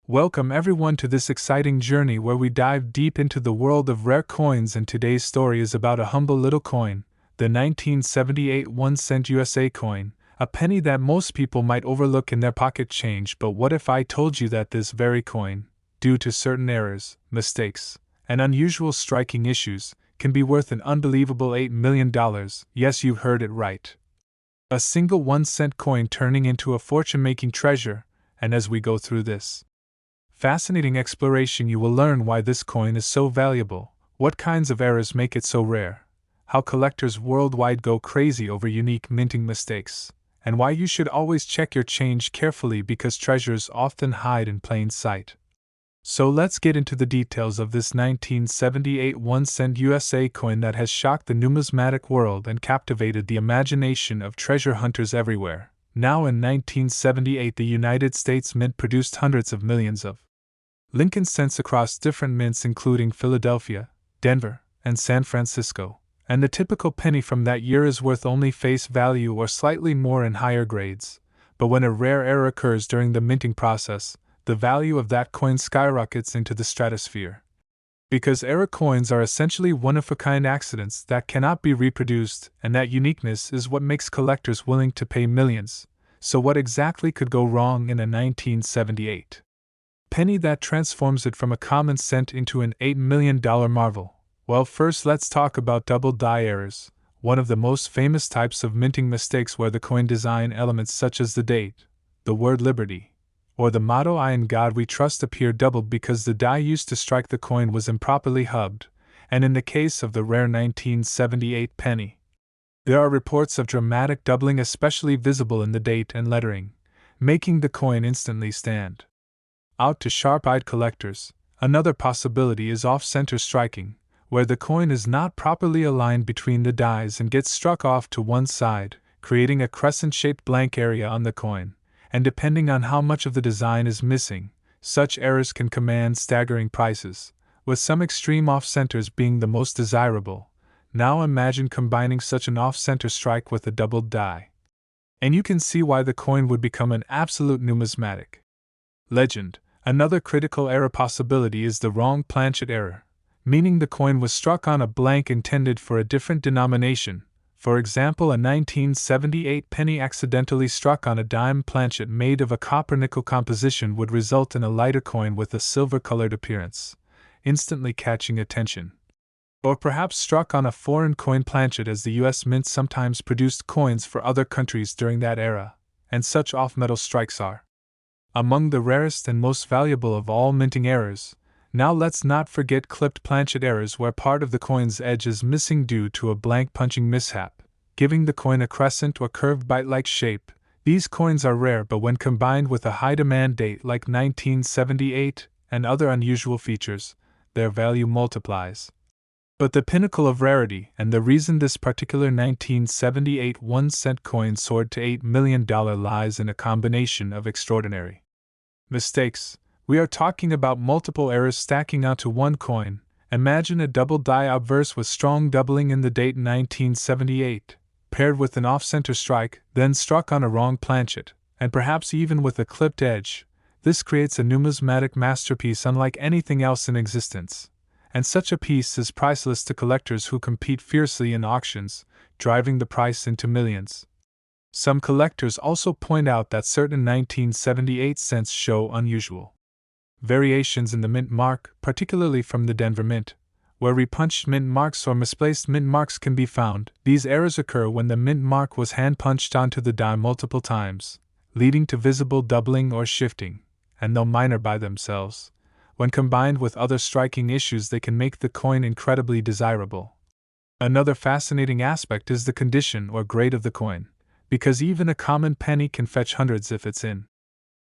Welcome everyone to this exciting journey where we dive deep into the world of rare coins, and today's story is about a humble little coin, the 1978 1-cent USA coin, a penny that most people might overlook in their pocket change. But what if I told you that this very coin, due to certain errors, mistakes, and unusual striking issues, can be worth an unbelievable $8 million? Yes, you heard it right. A single 1-cent coin turning into a fortune-making treasure. And as we go through this fascinating exploration, you will learn why this coin is so valuable, what kinds of errors make it so rare, how collectors worldwide go crazy over unique minting mistakes, and why you should always check your change carefully because treasures often hide in plain sight. So let's get into the details of this 1978 1-cent USA coin that has shocked the numismatic world and captivated the imagination of treasure hunters everywhere. Now in 1978, the United States Mint produced hundreds of millions of Lincoln cents across different mints including Philadelphia, Denver, and San Francisco, and the typical penny from that year is worth only face value or slightly more in higher grades. But when a rare error occurs during the minting process, the value of that coin skyrockets into the stratosphere. Because error coins are essentially one-of-a-kind accidents that cannot be reproduced, and that uniqueness is what makes collectors willing to pay millions. So what exactly could go wrong in a 1978 penny that transforms it from a common cent into an $8 million marvel? Well, first let's talk about double die errors, one of the most famous types of minting mistakes where the coin design elements such as the date, the word liberty, or the motto "I in God We Trust" appear doubled because the die used to strike the coin was improperly hubbed, and in the case of the rare 1978 penny, there are reports of dramatic doubling especially visible in the date and lettering, making the coin instantly stand out to sharp-eyed collectors. Another possibility is off-center striking, where the coin is not properly aligned between the dies and gets struck off to one side, creating a crescent-shaped blank area on the coin. And depending on how much of the design is missing, such errors can command staggering prices, with some extreme off-centers being the most desirable. Now imagine combining such an off-center strike with a doubled die, and you can see why the coin would become an absolute numismatic legend. Another critical error possibility is the wrong planchet error, meaning the coin was struck on a blank intended for a different denomination. For example, a 1978 penny accidentally struck on a dime planchet made of a copper-nickel composition would result in a lighter coin with a silver-colored appearance, instantly catching attention. Or perhaps struck on a foreign coin planchet, as the U.S. Mint sometimes produced coins for other countries during that era, and such off-metal strikes are among the rarest and most valuable of all minting errors. Now let's not forget clipped planchet errors, where part of the coin's edge is missing due to a blank punching mishap, giving the coin a crescent or curved bite-like shape. These coins are rare, but when combined with a high-demand date like 1978 and other unusual features, their value multiplies. But the pinnacle of rarity, and the reason this particular 1978 1-cent coin soared to $8 million, lies in a combination of extraordinary mistakes. We are talking about multiple errors stacking onto one coin. Imagine a double die obverse with strong doubling in the date 1978, paired with an off-center strike, then struck on a wrong planchet, and perhaps even with a clipped edge. This creates a numismatic masterpiece unlike anything else in existence. And such a piece is priceless to collectors who compete fiercely in auctions, driving the price into millions. Some collectors also point out that certain 1978 cents show unusual variations in the mint mark, particularly from the Denver Mint, where repunched mint marks or misplaced mint marks can be found. These errors occur when the mint mark was hand-punched onto the die multiple times, leading to visible doubling or shifting, and though minor by themselves, when combined with other striking issues they can make the coin incredibly desirable. Another fascinating aspect is the condition or grade of the coin, because even a common penny can fetch hundreds if it's in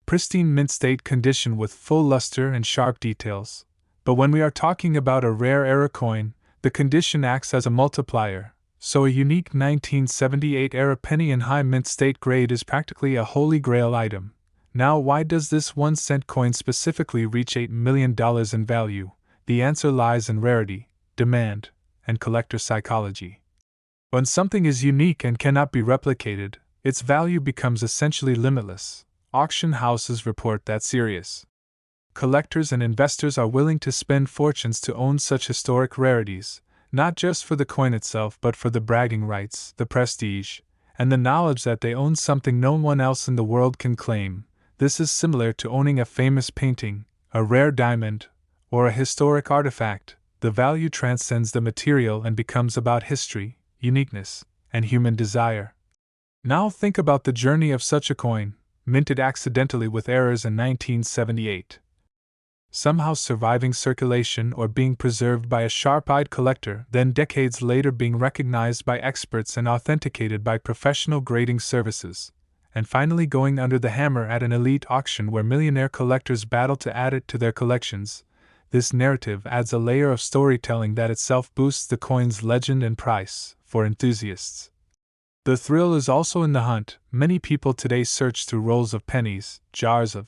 pristine mint state condition with full luster and sharp details. But when we are talking about a rare error coin, the condition acts as a multiplier, so a unique 1978 era penny in high mint state grade is practically a holy grail item. Now, why does this 1-cent coin specifically reach $8 million in value? The answer lies in rarity, demand, and collector psychology. When something is unique and cannot be replicated, its value becomes essentially limitless. Auction houses report that serious collectors and investors are willing to spend fortunes to own such historic rarities, not just for the coin itself but for the bragging rights, the prestige, and the knowledge that they own something no one else in the world can claim. This is similar to owning a famous painting, a rare diamond, or a historic artifact. The value transcends the material and becomes about history, uniqueness, and human desire. Now think about the journey of such a coin, minted accidentally with errors in 1978. Somehow surviving circulation or being preserved by a sharp-eyed collector, then decades later being recognized by experts and authenticated by professional grading services, and finally going under the hammer at an elite auction where millionaire collectors battle to add it to their collections. This narrative adds a layer of storytelling that itself boosts the coin's legend and price for enthusiasts. The thrill is also in the hunt. Many people today search through rolls of pennies, jars of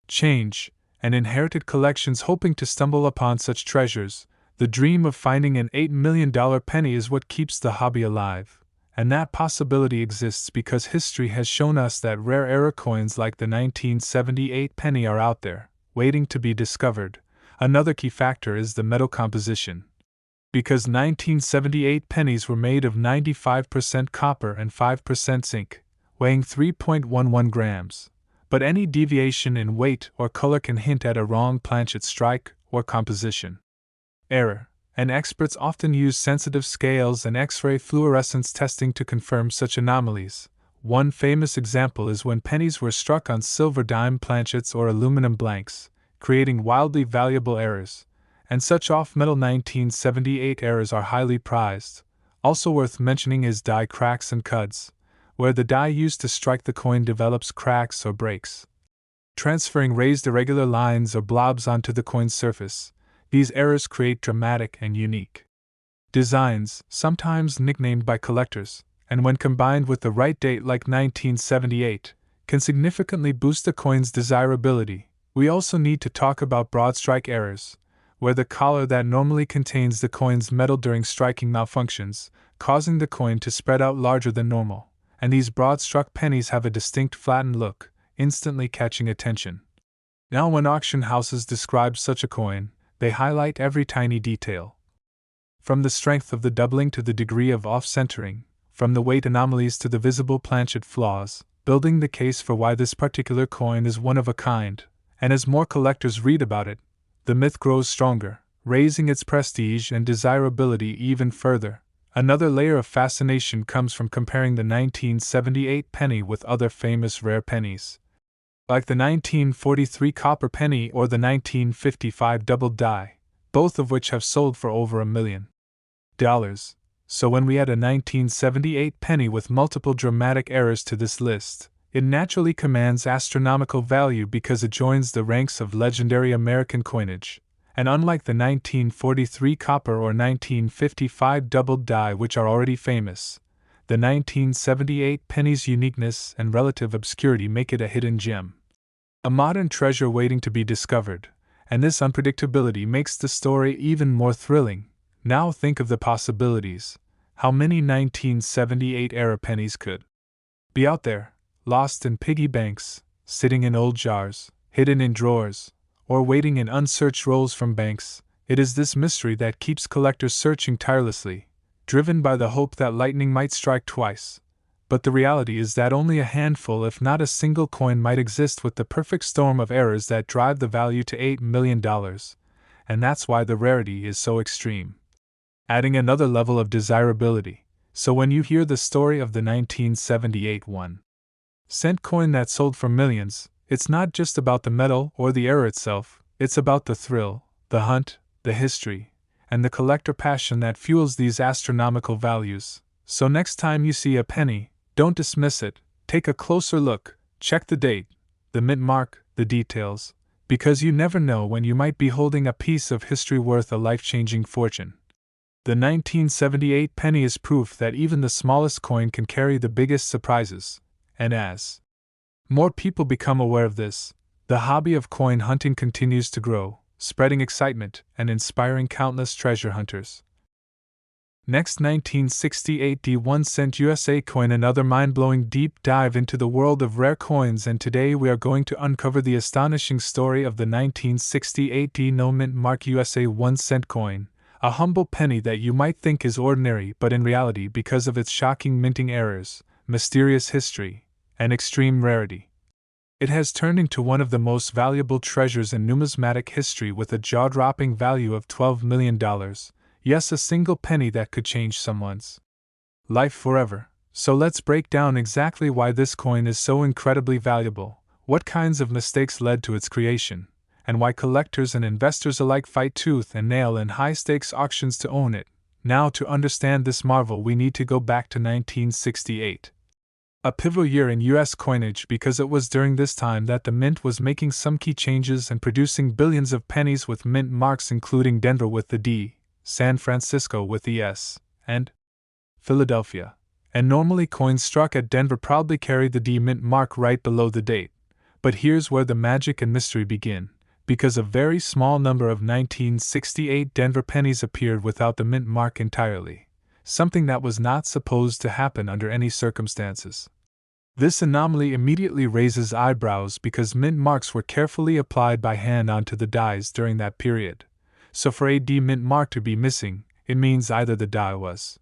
change, and inherited collections hoping to stumble upon such treasures. The dream of finding an $8 million penny is what keeps the hobby alive, and that possibility exists because history has shown us that rare era coins like the 1978 penny are out there, waiting to be discovered. Another key factor is the metal composition. Because 1978 pennies were made of 95% copper and 5% zinc, weighing 3.11 grams. But any deviation in weight or color can hint at a wrong planchet strike or composition error, and experts often use sensitive scales and X-ray fluorescence testing to confirm such anomalies. One famous example is when pennies were struck on silver dime planchets or aluminum blanks, creating wildly valuable errors, and such off-metal 1978 errors are highly prized. Also worth mentioning is die cracks and cuds, where the die used to strike the coin develops cracks or breaks, transferring raised irregular lines or blobs onto the coin's surface. These errors create dramatic and unique designs, sometimes nicknamed by collectors, and when combined with the right date like 1978, can significantly boost the coin's desirability. We also need to talk about broad strike errors, where the collar that normally contains the coin's metal during striking malfunctions, causing the coin to spread out larger than normal. And these broad-struck pennies have a distinct flattened look, instantly catching attention. Now when auction houses describe such a coin, they highlight every tiny detail. From the strength of the doubling to the degree of off-centering, from the weight anomalies to the visible planchet flaws, building the case for why this particular coin is one of a kind. And as more collectors read about it, the myth grows stronger, raising its prestige and desirability even further. Another layer of fascination comes from comparing the 1978 penny with other famous rare pennies, like the 1943 copper penny or the 1955 double die, both of which have sold for over $1 million. So when we add a 1978 penny with multiple dramatic errors to this list, it naturally commands astronomical value because it joins the ranks of legendary American coinage. And unlike the 1943 copper or 1955 double die which are already famous, the 1978 penny's uniqueness and relative obscurity make it a hidden gem, a modern treasure waiting to be discovered, and this unpredictability makes the story even more thrilling. Now think of the possibilities. How many 1978 era pennies could be out there, lost in piggy banks, sitting in old jars, hidden in drawers, or waiting in unsearched rolls from banks? It is this mystery that keeps collectors searching tirelessly, driven by the hope that lightning might strike twice. But the reality is that only a handful, if not a single coin, might exist with the perfect storm of errors that drive the value to $8 million, and that's why the rarity is so extreme, adding another level of desirability. So when you hear the story of the 1978 1-cent coin that sold for millions, it's not just about the metal or the error itself, it's about the thrill, the hunt, the history, and the collector passion that fuels these astronomical values. So next time you see a penny, don't dismiss it, take a closer look, check the date, the mint mark, the details, because you never know when you might be holding a piece of history worth a life-changing fortune. The 1978 penny is proof that even the smallest coin can carry the biggest surprises, and as more people become aware of this, the hobby of coin hunting continues to grow, spreading excitement and inspiring countless treasure hunters. Next, 1968 D1 cent USA coin, another mind-blowing deep dive into the world of rare coins, and today we are going to uncover the astonishing story of the 1968 D no mint mark USA 1 cent coin, a humble penny that you might think is ordinary, but in reality, because of its shocking minting errors, mysterious history, and extreme rarity, it has turned into one of the most valuable treasures in numismatic history, with a jaw-dropping value of $12 million. Yes, a single penny that could change someone's life forever. So let's break down exactly why this coin is so incredibly valuable, what kinds of mistakes led to its creation, and why collectors and investors alike fight tooth and nail in high-stakes auctions to own it. Now, to understand this marvel, we need to go back to 1968. A pivotal year in U.S. coinage, because it was during this time that the mint was making some key changes and producing billions of pennies with mint marks, including Denver with the D, San Francisco with the S, and Philadelphia. And normally coins struck at Denver probably carried the D mint mark right below the date. But here's where the magic and mystery begin, because a very small number of 1968 Denver pennies appeared without the mint mark entirely, something that was not supposed to happen under any circumstances. This anomaly immediately raises eyebrows because mint marks were carefully applied by hand onto the dies during that period. So for a D mint mark to be missing, it means either the die was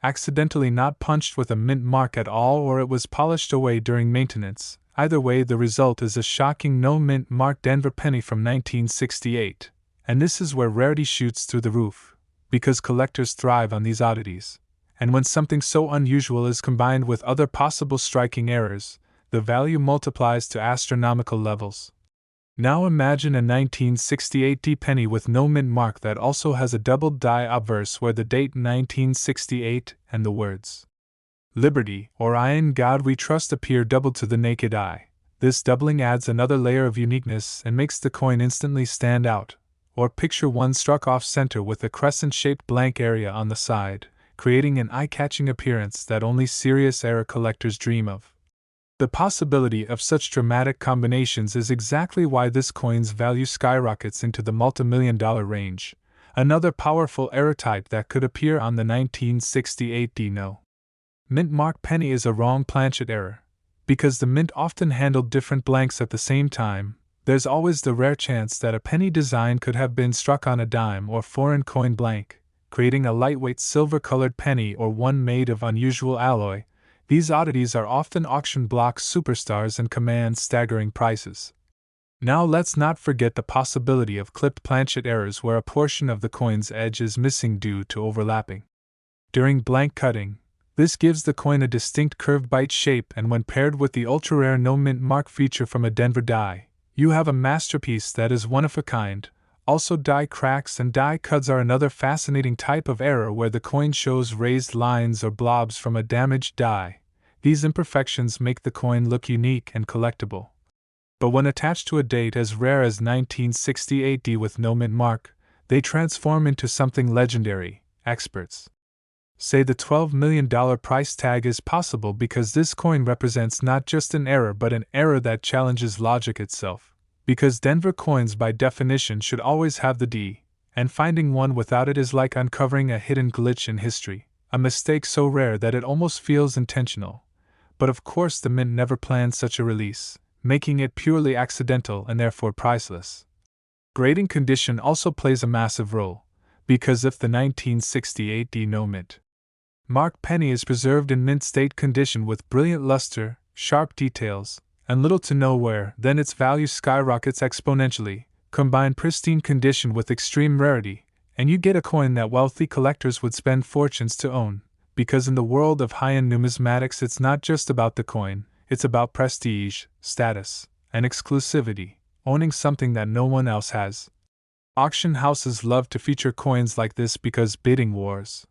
accidentally not punched with a mint mark at all, or it was polished away during maintenance. Either way, the result is a shocking no mint mark Denver penny from 1968. And this is where rarity shoots through the roof, because collectors thrive on these oddities. And when something so unusual is combined with other possible striking errors, the value multiplies to astronomical levels. Now imagine a 1968 D penny with no mint mark that also has a doubled die obverse where the date 1968 and the words Liberty or I in God We Trust appear doubled to the naked eye. This doubling adds another layer of uniqueness and makes the coin instantly stand out. Or picture one struck off center with a crescent-shaped blank area on the side, creating an eye-catching appearance that only serious error collectors dream of. The possibility of such dramatic combinations is exactly why this coin's value skyrockets into the multi-million-dollar range. Another powerful error type that could appear on the 1968 D no mint mark penny is a wrong planchet error. Because the mint often handled different blanks at the same time, there's always the rare chance that a penny design could have been struck on a dime or foreign coin blank, creating a lightweight silver-colored penny or one made of unusual alloy. These oddities are often auction block superstars and command staggering prices. Now let's not forget the possibility of clipped planchet errors where a portion of the coin's edge is missing due to overlapping. During blank cutting, this gives the coin a distinct curved bite shape, and when paired with the ultra-rare no mint mark feature from a Denver die, you have a masterpiece that is one of a kind. Also, die cracks and die cuts are another fascinating type of error where the coin shows raised lines or blobs from a damaged die. These imperfections make the coin look unique and collectible. But when attached to a date as rare as 1968 D with no mint mark, they transform into something legendary. Experts say the $12 million price tag is possible because this coin represents not just an error but an error that challenges logic itself. Because Denver coins by definition should always have the D, and finding one without it is like uncovering a hidden glitch in history, a mistake so rare that it almost feels intentional. But of course the mint never planned such a release, making it purely accidental and therefore priceless. Grading condition also plays a massive role, because if the 1968 D no mint mark penny is preserved in mint state condition with brilliant luster, sharp details, and little to no wear, then its value skyrockets exponentially. Combine pristine condition with extreme rarity, and you get a coin that wealthy collectors would spend fortunes to own. Because in the world of high-end numismatics, it's not just about the coin, it's about prestige, status, and exclusivity, owning something that no one else has. Auction houses love to feature coins like this because bidding wars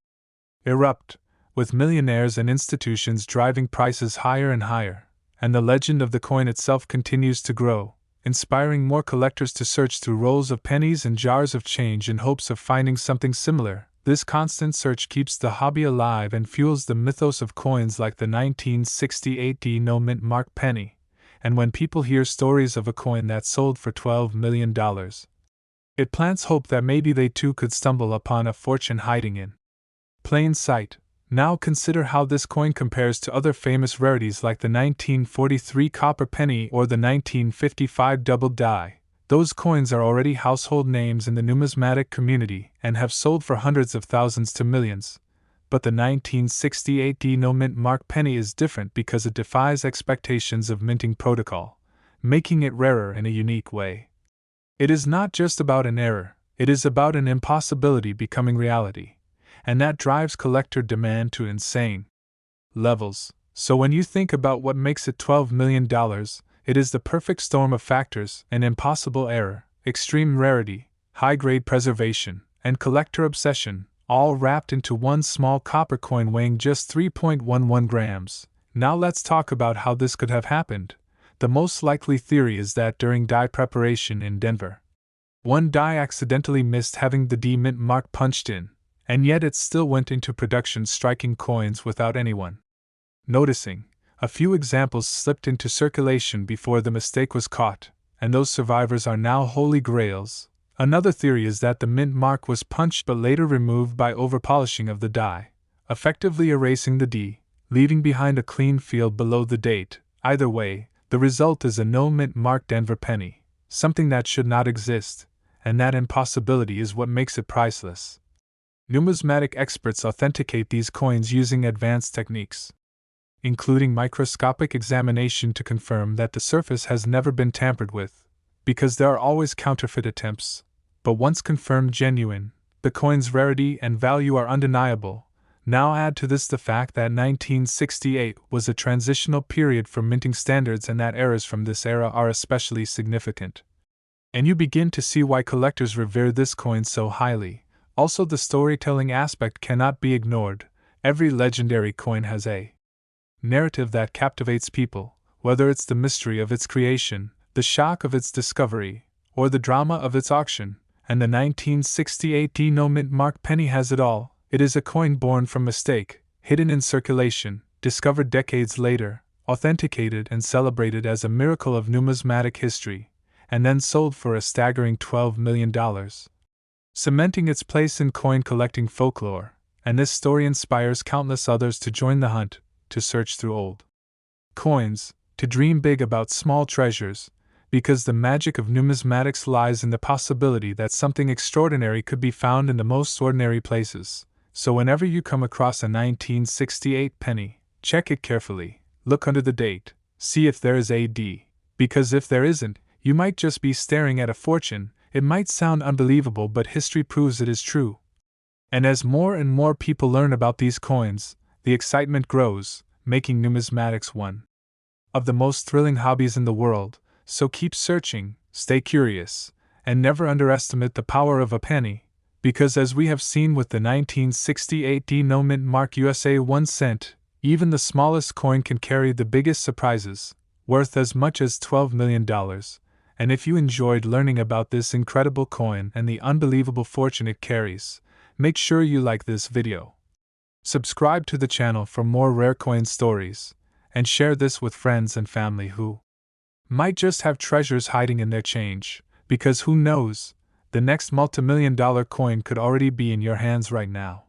erupt, with millionaires and institutions driving prices higher and higher. And the legend of the coin itself continues to grow, inspiring more collectors to search through rolls of pennies and jars of change in hopes of finding something similar. This constant search keeps the hobby alive and fuels the mythos of coins like the 1968 D no mint mark penny. And when people hear stories of a coin that sold for $12 million, it plants hope that maybe they too could stumble upon a fortune hiding in plain sight. Now consider how this coin compares to other famous rarities like the 1943 copper penny or the 1955 double die. Those coins are already household names in the numismatic community and have sold for hundreds of thousands to millions. But the 1968 no-mint mark penny is different because it defies expectations of minting protocol, making it rarer in a unique way. It is not just about an error, it is about an impossibility becoming reality, and that drives collector demand to insane levels. So when you think about what makes it $12 million, it is the perfect storm of factors: an impossible error, extreme rarity, high-grade preservation, and collector obsession, all wrapped into one small copper coin weighing just 3.11 grams. Now let's talk about how this could have happened. The most likely theory is that during die preparation in Denver, one die accidentally missed having the D mint mark punched in, and yet it still went into production, striking coins without anyone noticing. A few examples slipped into circulation before the mistake was caught, and those survivors are now holy grails. Another theory is that the mint mark was punched but later removed by overpolishing of the die, effectively erasing the D, leaving behind a clean field below the date. Either way, the result is a no mint mark Denver penny, something that should not exist, and that impossibility is what makes it priceless. Numismatic experts authenticate these coins using advanced techniques, including microscopic examination to confirm that the surface has never been tampered with, because there are always counterfeit attempts. But once confirmed genuine, the coin's rarity and value are undeniable. Now add to this the fact that 1968 was a transitional period for minting standards and that errors from this era are especially significant, and you begin to see why collectors revere this coin so highly. Also, the storytelling aspect cannot be ignored. Every legendary coin has a narrative that captivates people, whether it's the mystery of its creation, the shock of its discovery, or the drama of its auction, and the 1968 no-mint mark penny has it all. It is a coin born from mistake, hidden in circulation, discovered decades later, authenticated and celebrated as a miracle of numismatic history, and then sold for a staggering $12 million, cementing its place in coin collecting folklore. And this story inspires countless others to join the hunt, to search through old coins, to dream big about small treasures, because the magic of numismatics lies in the possibility that something extraordinary could be found in the most ordinary places. So whenever you come across a 1968 penny, check it carefully, look under the date, see if there is a D, because if there isn't, you might just be staring at a fortune. It might sound unbelievable, but history proves it is true. And as more and more people learn about these coins, the excitement grows, making numismatics one of the most thrilling hobbies in the world. So keep searching, stay curious, and never underestimate the power of a penny, because as we have seen with the 1968 no-mint mark USA 1 cent, even the smallest coin can carry the biggest surprises, worth as much as $12 million. And if you enjoyed learning about this incredible coin and the unbelievable fortune it carries, make sure you like this video. Subscribe to the channel for more rare coin stories, and share this with friends and family who might just have treasures hiding in their change, because who knows, the next multimillion-dollar coin could already be in your hands right now.